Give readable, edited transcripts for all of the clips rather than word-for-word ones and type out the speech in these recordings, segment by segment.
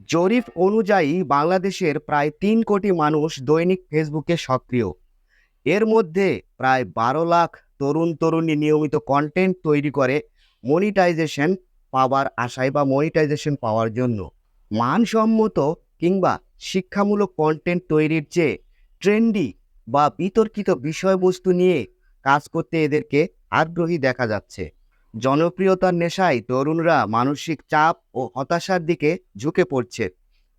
জরিপ অনুযায়ী বাংলাদেশের প্রায় ৩ কোটি মানুষ দৈনিক ফেসবুকে সক্রিয়। এর মধ্যে প্রায় ১২ লাখ তরুণ-তরুণী নিয়মিত কন্টেন্ট তৈরি করে মনিটাইজেশন পাওয়ার আশায় বা মনিটাইজেশন পাওয়ার জন্য। মানসম্মত কিংবা শিক্ষামূলক কন্টেন্ট তৈরির চেয়ে ট্রেন্ডি বা বিতর্কিত বিষয়বস্তু নিয়ে কাজ করতে এদেরকে আগ্রহী দেখা যাচ্ছে। জনপ্রিয়তার নেশায় তরুণরা মানসিক চাপ ও হতাশার দিকে ঝুঁকে পড়ছে।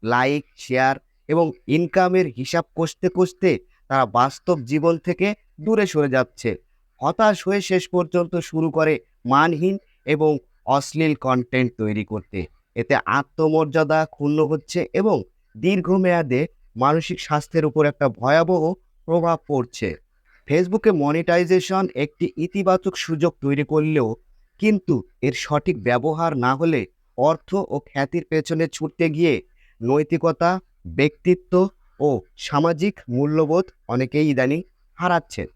লাইক, শেয়ার এবং ইনকামের হিসাব কষতে কষতে তারা বাস্তব জীবন থেকে দূরে সরে যাচ্ছে। হতাশ হয়ে শেষ পর্যন্ত শুরু করে মানহীন এবং অশ্লীল কন্টেন্ট তৈরি করতে। এতে আত্মমর্যাদা ক্ষুণ্ণ হচ্ছে এবং দীর্ঘমেয়াদে মানসিক স্বাস্থ্যের উপর একটা ভয়াবহ প্রভাব পড়ছে। ফেসবুকে মনিটাইজেশন একটি ইতিবাচক সুযোগ তৈরি করলেও কিন্তু এর সঠিক ব্যবহার না হলে অর্থ ও খ্যাতির পেছনে ছুটতে গিয়ে নৈতিকতা, ব্যক্তিত্ব ও সামাজিক মূল্যবোধ অনেকেই ইদানিং হারাচ্ছেন।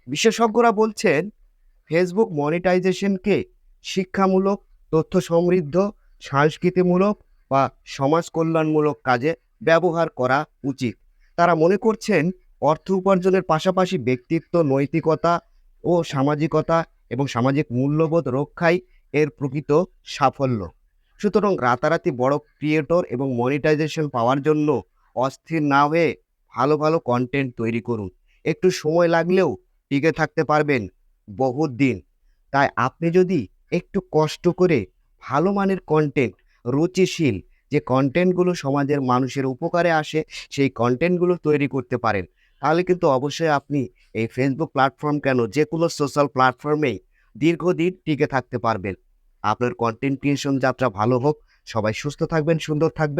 বিশেষজ্ঞরা বলছেন ফেসবুক মনিটাইজেশনকে শিক্ষামূলক, তথ্য সমৃদ্ধ, সংস্কৃতিমূলক বা সমাজ কল্যাণমূলক কাজে ব্যবহার করা উচিত। তারা মনে করছেন অর্থ উপার্জনের পাশাপাশি ব্যক্তিত্ব, নৈতিকতা ও সামাজিকতা এবং সামাজিক মূল্যবোধ রক্ষাই এর প্রকৃত সাফল্য। সুতরাং রাতারাতি বড় ক্রিয়েটর এবং মনিটাইজেশন পাওয়ার জন্য অস্থির না হয়ে ভালো ভালো কন্টেন্ট তৈরি করুন। একটু সময় লাগলেও টিকে থাকতে পারবেন বহুত দিন। তাই আপনি যদি একটু কষ্ট করে ভালো মানের কন্টেন্ট, রুচিশীল যে কন্টেন্টগুলো সমাজের মানুষের উপকারে আসে, সেই কন্টেন্টগুলো তৈরি করতে পারেন, তাহলে কিন্তু অবশ্যই আপনি এই ফেসবুক প্ল্যাটফর্ম কেন, যে কোনো সোশ্যাল প্ল্যাটফর্মেই দীর্ঘদিন টিকে থাকতে পারবেন। আপনার কন্টেন্ট ক্রিয়েশন যাত্রা ভালো হোক। সবাই সুস্থ থাকবেন, সুন্দর থাকবেন।